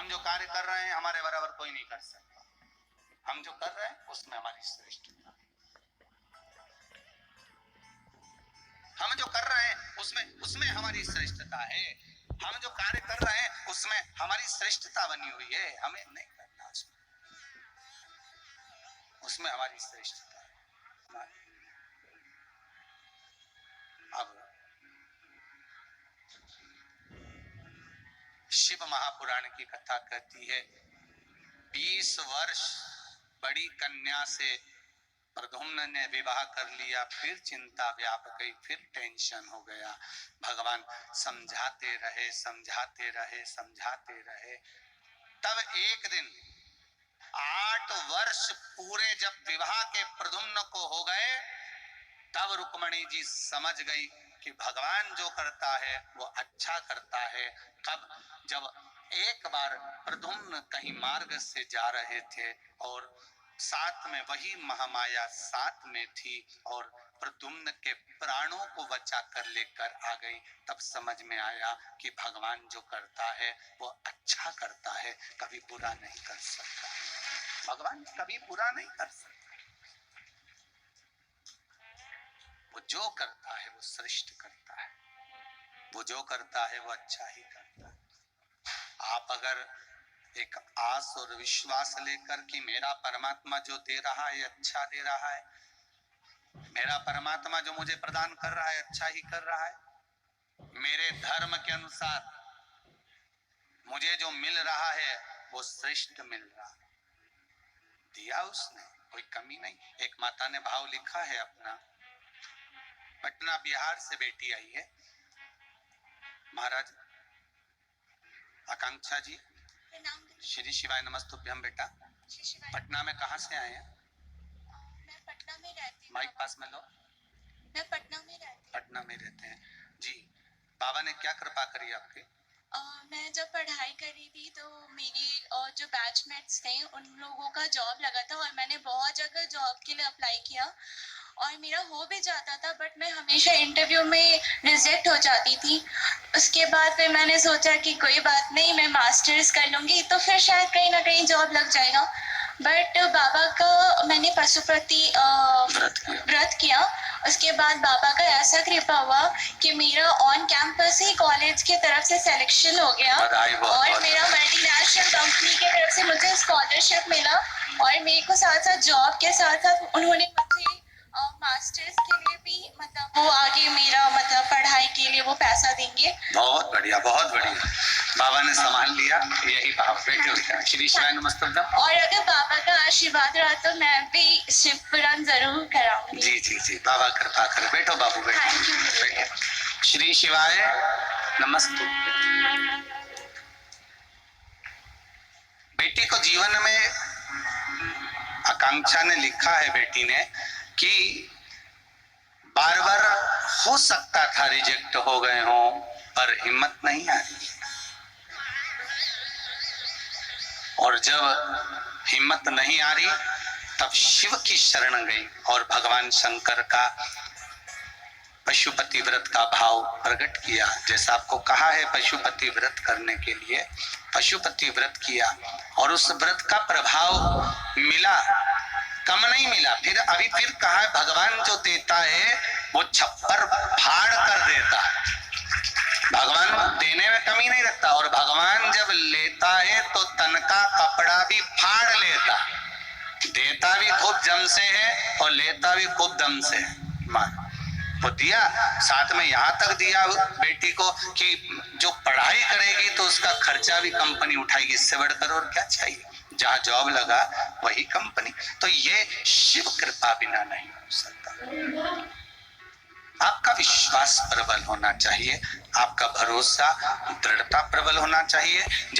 हम जो कार्य कर रहे हैं हमारे बराबर कोई नहीं कर सकता। हम जो कर रहे हैं उसमें हमारी श्रेष्ठता है। हम जो कर रहे हैं उसमें हमारी श्रेष्ठता है। हम जो कार्य कर रहे हैं उसमें हमारी श्रेष्ठता बनी हुई है। हमें नहीं करना उसमें हमारी श्रेष्ठता है। अब शिव महापुराण की कथा कहती है 20 वर्ष बड़ी कन्या से प्रद्युम्न ने विवाह कर लिया, फिर चिंता व्याप गई, फिर टेंशन हो गया। भगवान समझाते रहे समझाते रहे समझाते रहे। तब एक दिन 8 वर्ष पूरे जब विवाह के प्रद्युम्न को हो गए, तब रुक्मणी जी समझ गई कि भगवान जो करता है वो अच्छा करता है। कब? जब एक बार प्रद्युम्न कहीं मार्ग से जा रहे थे और साथ में वही महामाया साथ में थी और प्रद्युम्न के प्राणों को बचा कर लेकर आ गई। तब समझ में आया कि भगवान जो करता है वो अच्छा करता है, कभी बुरा नहीं कर सकता। भगवान कभी बुरा नहीं कर सकता। वो जो करता है वो श्रेष्ठ करता है, वो जो करता है वो अच्छा ही करता है। आप अगर एक आस और विश्वास लेकर कि मेरा परमात्मा जो दे रहा है अच्छा दे रहा है, मेरा परमात्मा जो मुझे प्रदान कर रहा है अच्छा ही कर रहा है, मेरे धर्म के अनुसार मुझे जो मिल रहा है वो श्रेष्ठ मिल रहा है, दिया उसने, कोई कमी नहीं। एक माता ने भाव लिखा है अपना, पटना बिहार से बेटी आई है। महाराज आकांक्षा जी, श्री शिवाय नमस्तुभ्यम। बेटा पटना में कहाँ से आए हैं? मैं पटना में रहती हूँ। माइक पास में लो। मैं पटना में रहती हूँ। पटना में रहते हैं जी। बाबा ने क्या कृपा करी आपके? मैं जब पढ़ाई करी थी तो मेरी जो बैचमेट्स थे उन लोगों का जॉब लगा था और मैंने बहुत जगह जॉब के लिए अप्लाई किया और मेरा हो भी जाता था, बट मैं हमेशा इंटरव्यू में रिजेक्ट हो जाती थी। उसके बाद फिर मैंने सोचा कि कोई बात नहीं, मैं मास्टर्स कर लूँगी तो फिर शायद कहीं ना कहीं जॉब लग जाएगा। बट बाबा का मैंने पशुपति व्रत किया। उसके बाद बाबा का ऐसा कृपा हुआ कि मेरा ऑन कैंपस ही कॉलेज की तरफ से सिलेक्शन हो गया और मेरा मल्टीनेशनल कंपनी की तरफ से मुझे स्कॉलरशिप मिला और मेरे को साथ साथ जॉब के साथ साथ उन्होंने मुझे मास्टर्स के लिए भी मतलब वो आगे मेरा मतलब पढ़ाई के लिए वो पैसा देंगे। बहुत बढ़िया, बहुत बढ़िया। बाबा ने संभाल लिया, यही भाव। बेटे श्री शिवाय नमस्तुभ्यम। और अगर बाबा का आशीर्वाद रहा तो मैं भी शिव पुराण जरूर कराऊंगी। जी जी जी, बाबा कृपा करे। बैठो बाबू, बैठो। श्री शिवाय नमस्तुभ्यम। बेटी को जीवन में आकांक्षा ने लिखा है, बेटी ने, कि बार बार हो सकता था रिजेक्ट हो गए हो पर हिम्मत नहीं आ रही। और जब हिम्मत नहीं आ रही तब शिव की शरण गई और भगवान शंकर का पशुपति व्रत का भाव प्रकट किया। जैसा आपको कहा है पशुपति व्रत करने के लिए, पशुपति व्रत किया और उस व्रत का प्रभाव मिला, कम नहीं मिला। फिर कहा है भगवान जो देता है वो छप्पर फाड़ कर देता है। भगवान देने में कमी नहीं रखता और भगवान जब लेता है तो तन का कपड़ा भी फाड़ लेता। देता भी खूब जम से है और लेता भी खूब दम से है। मान वो दिया, साथ में यहाँ तक दिया बेटी को कि जो पढ़ाई करेगी तो उसका खर्चा भी कंपनी उठाएगी। इससे बढ़कर और क्या चाहिए? जहाँ जॉब लगा वही कंपनी। तो ये शिव कृपा बिना नहीं हो सकता। आपका विश्वास प्रबल होना चाहिए, आपका भरोसा दृढ़ता प्रबल होना चाहिए।